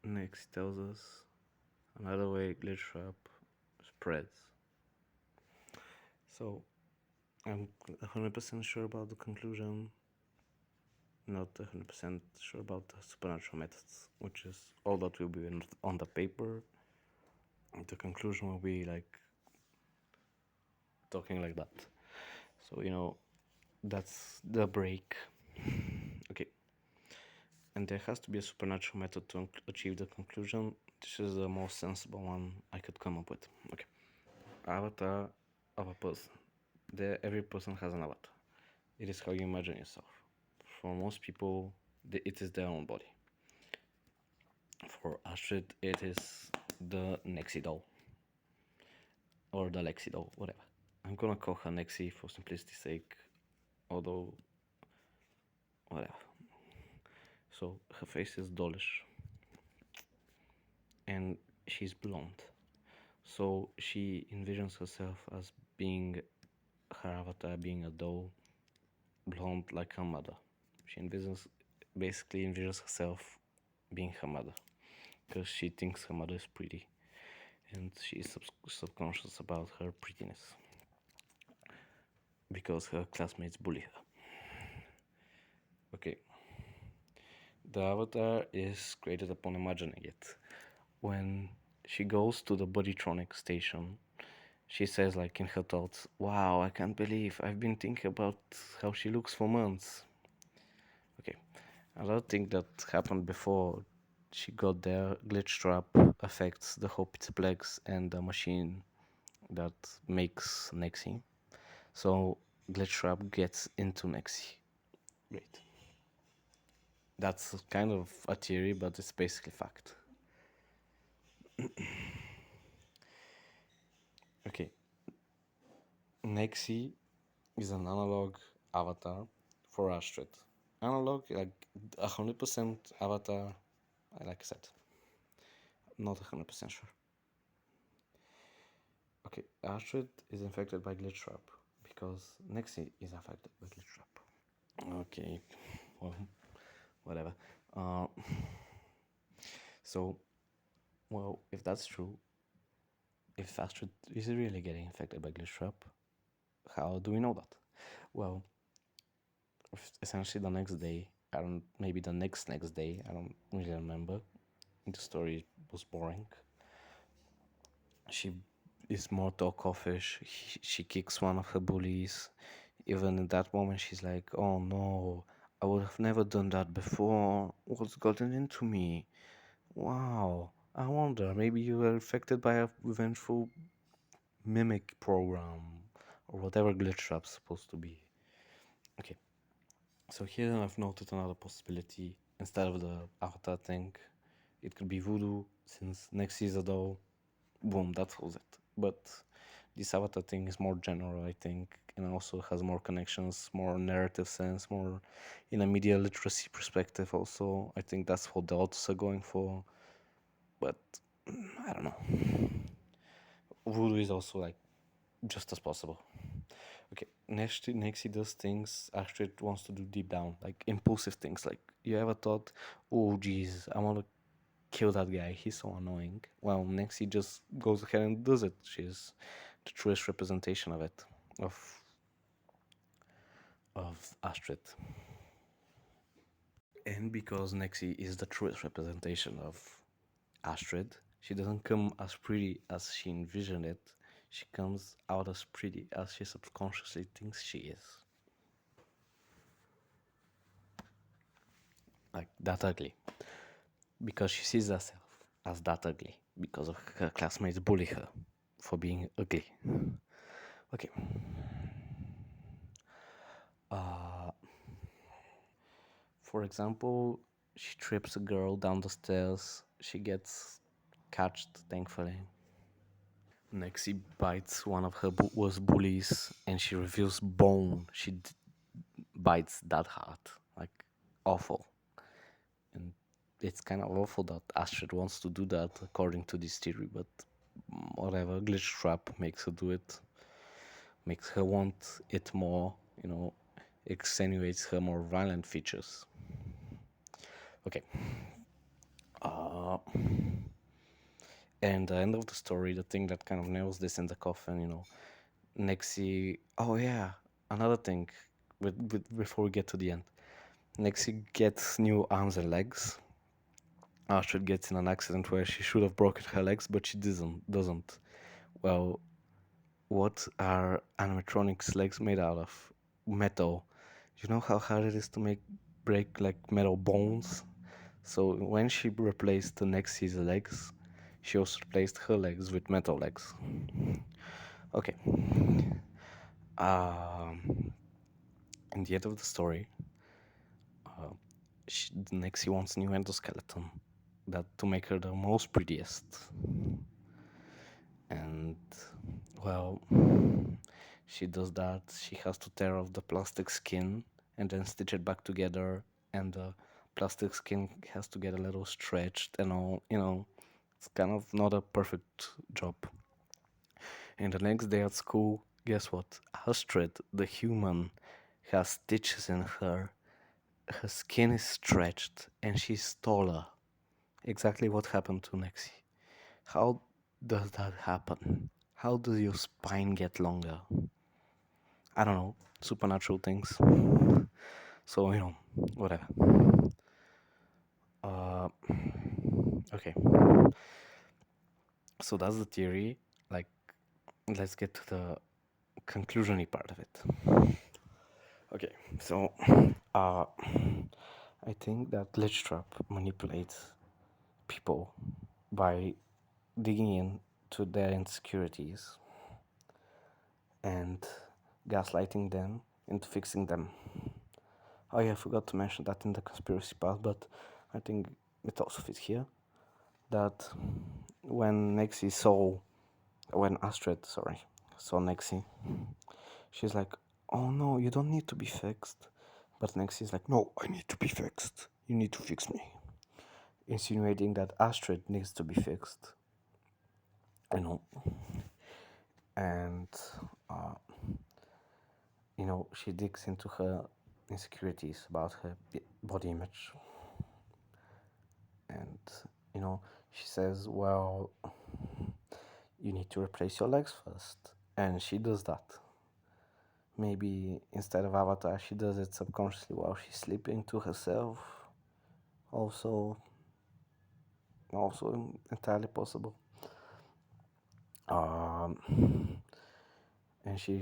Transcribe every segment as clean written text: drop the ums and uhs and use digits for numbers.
Next tells us another way glitch trap spreads. So I'm 100% sure about the conclusion, not 100% sure about the supernatural methods, which is all that will be on the paper. The conclusion will be like talking like that. So, that's the break. Okay. And there has to be a supernatural method to achieve the conclusion. This is the most sensible one I could come up with. Okay. Avatar of a person. Every person has an avatar. It is how you imagine yourself. For most people, it is their own body. For Astrid, it is the Nexi doll. Or the Lexi doll, whatever. I'm gonna call her Nexi for simplicity's sake, although, whatever. So, her face is dollish. And she's blonde. So, she envisions herself as being her avatar, being a doll, blonde like her mother. She basically envisions herself being her mother because she thinks her mother is pretty and she is subconscious about her prettiness because her classmates bully her. Okay. The avatar is created upon imagining it. When she goes to the Bodytronic station, she says, like in her thoughts, "Wow, I can't believe I've been thinking about how she looks for months." Okay, another thing that happened before she got there, glitch trap affects the whole pizzaplex and the machine that makes Nexi. So glitch trap gets into Nexi. Great. That's kind of a theory, but it's basically fact. Okay. Nexi is an analog avatar for Astrid. Analog, like 100% avatar, like I said. Not 100% sure. Okay, Astrid is infected by glitch trap because Nexi is affected by glitch trap. Okay, well, whatever. Uh, so, well, if that's true, if Astrid is really getting infected by glitch trap, how do we know that? Well, essentially the next day, maybe the next day, I don't really remember. The story was boring. She is more talk-offish. She kicks one of her bullies. Even in that moment, she's like, "Oh no, I would have never done that before. What's gotten into me? Wow, I wonder, maybe you were affected by a vengeful mimic program or whatever glitch trap's supposed to be." Okay, so here I've noted another possibility. Instead of the avatar thing, it could be voodoo, since next is a doll. Boom, that holds it. But this avatar thing is more general, I think, and also has more connections, more narrative sense, more in a media literacy perspective. Also, I think that's what the authors are going for. But I don't know. Voodoo is also like just as possible. Okay, next he does things actually wants to do deep down, like impulsive things. Like you ever thought, "Oh, geez, I want to kill that guy. He's so annoying." Well, next he just goes ahead and does it. She's the truest representation of it, of Astrid. And because Nexi is the truest representation of Astrid, she doesn't come as pretty as she envisioned it. She comes out as pretty as she subconsciously thinks she is. Like that ugly. Because she sees herself as that ugly. Because of her classmates bully her for being ugly. Okay. Uh, for example, she trips a girl down the stairs. She gets catched, thankfully. Next, she bites one of her worst bullies, and she reveals bone. She bites that hard, like awful. And it's kind of awful that Astrid wants to do that, according to this theory. But whatever, glitch trap makes her do it. Makes her want it more. Extenuates her more violent features. Okay. And the end of the story, the thing that kind of nails this in the coffin, Nexi. Oh yeah, another thing. Before we get to the end, Nexi gets new arms and legs. Astrid gets in an accident where she should have broken her legs, but she doesn't. Well, what are animatronics legs made out of? Metal. You know how hard it is to break like metal bones? So when she replaced the Nexi's legs, she also replaced her legs with metal legs. Okay. Um, in the end of the story, uh, the Nexi wants a new endoskeleton that to make her the most prettiest. And well, she does that. She has to tear off the plastic skin and then stitch it back together, and the plastic skin has to get a little stretched and all. It's kind of not a perfect job. And the next day at school, guess what? Astrid, the human, has stitches in her. Her skin is stretched and she's taller. Exactly what happened to Nexi. How does that happen? How does your spine get longer? I don't know. Supernatural things. So, whatever. Uh, okay. So that's the theory. Like, let's get to the conclusiony part of it. Okay, so uh, I think that Glitchtrap manipulates people by digging into their insecurities and gaslighting them into fixing them. Oh yeah, I forgot to mention that in the conspiracy part, but I think it also fits here. That when Astrid, saw Nexi, she's like, "Oh no, you don't need to be fixed." But Nexi's like, "No, I need to be fixed. You need to fix me," insinuating that Astrid needs to be fixed. You know, and uh, she digs into her insecurities about her body image, and she says, "Well, you need to replace your legs first," and she does that. Maybe instead of Avatar, she does it subconsciously while she's sleeping to herself. Also, entirely possible. Um, and she,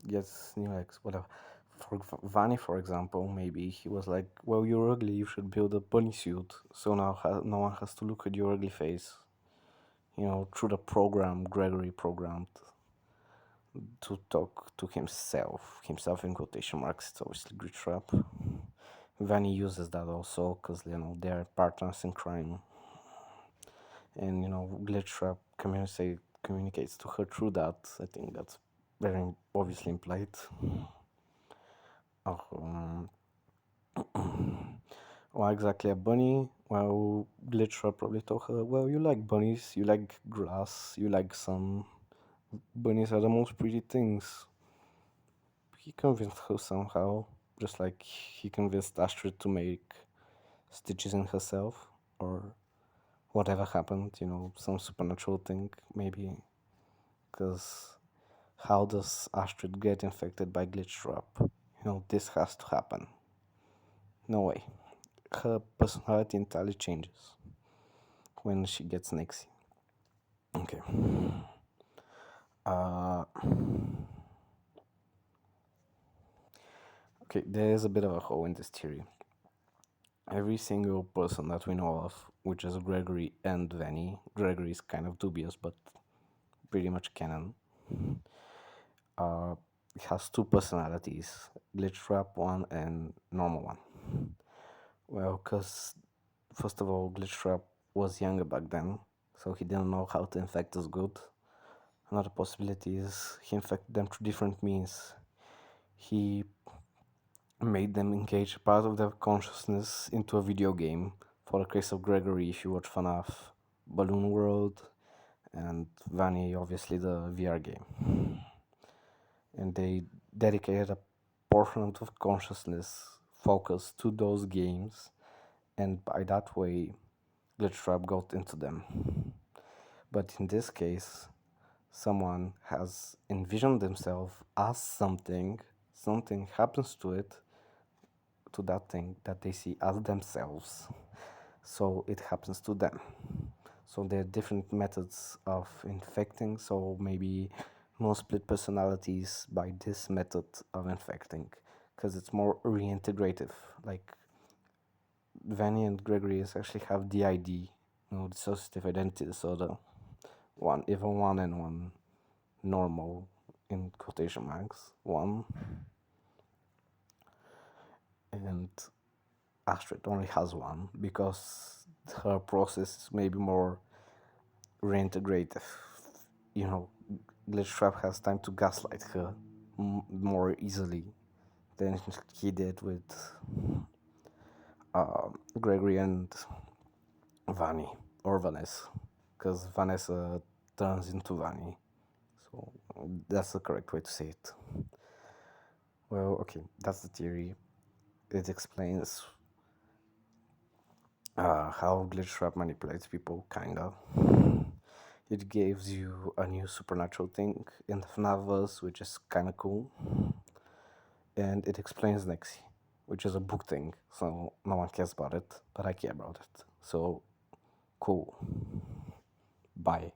gets new legs, whatever. For Vani, for example, maybe he was like, "Well, you're ugly. You should build a bunny suit, so now no one has to look at your ugly face." Through the program Gregory programmed to talk to himself in quotation marks. It's obviously Greek trap. Vanny uses that also because they're partners in crime, and Glitch Trap communicates to her through that. I think that's very obviously implied. Um, Why exactly a bunny? Well, Glitch Trap probably told her, "Well, you like bunnies, you like grass, you like sun. Bunnies are the most pretty things." He convinced her somehow, just like he convinced Astrid to make stitches in herself, or whatever happened, some supernatural thing, maybe. Because how does Astrid get infected by Glitch Trap? This has to happen. No way. Her personality entirely changes when she gets Nixie. Okay. Uh, okay, there is a bit of a hole in this theory. Every single person that we know of, which is Gregory and Vanny, Gregory is kind of dubious, but pretty much canon, it has two personalities, Glitch Trap one and normal one. Well, because first of all, Glitch Trap was younger back then, so he didn't know how to infect us good. Another possibility is he infected them through different means. He made them engage part of their consciousness into a video game. For the case of Gregory, if you watch FNAF, Balloon World, and Vanny, obviously the VR game. And they dedicated a portion of consciousness focus to those games, and by that way glitch trap got into them. But in this case, someone has envisioned themselves as something, something happens to it, to that thing that they see as themselves. So it happens to them. So there are different methods of infecting. So maybe no split personalities by this method of infecting, because it's more reintegrative. Like Vanny and Gregory actually have DID, dissociative identity disorder. One, even one and one normal in quotation marks. One, and Astrid only has one because her process is maybe more reintegrative. You know, Glitch Trap has time to gaslight her more easily than he did with Gregory and Vanny or Vanessa, because Vanessa turns into Vanny. So that's the correct way to say it. Well, okay, that's the theory. It explains how Glitch Trap manipulates people, kinda. It gives you a new supernatural thing in the FNAF which is kinda cool. And it explains Nexi, which is a book thing, so no one cares about it, but I care about it. So, cool. Bye.